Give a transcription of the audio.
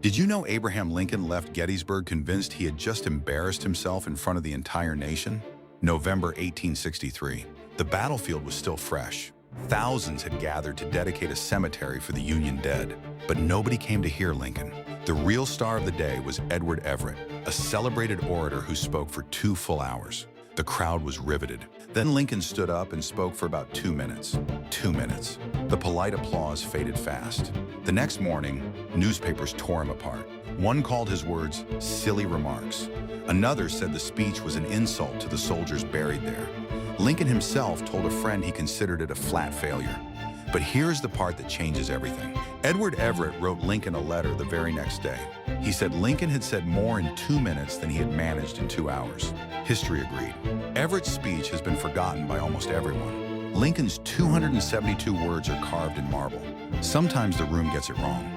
Did you know Abraham Lincoln left Gettysburg convinced he had just embarrassed himself in front of the entire nation? November 1863. The battlefield was still fresh. Thousands had gathered to dedicate a cemetery for the Union dead. But nobody came to hear Lincoln. The real star of the day was Edward Everett, a celebrated orator who spoke for 2 full hours. The crowd was riveted. Then Lincoln stood up and spoke for about 2 minutes. 2 minutes. The polite applause faded fast. The next morning, newspapers tore him apart. One called his words silly remarks. Another said the speech was an insult to the soldiers buried there. Lincoln himself told a friend he considered it a flat failure. But here's the part that changes everything. Edward Everett wrote Lincoln a letter the very next day. He said Lincoln had said more in 2 minutes than he had managed in 2 hours. History agreed. Everett's speech has been forgotten by almost everyone. Lincoln's 272 words are carved in marble. Sometimes the room gets it wrong.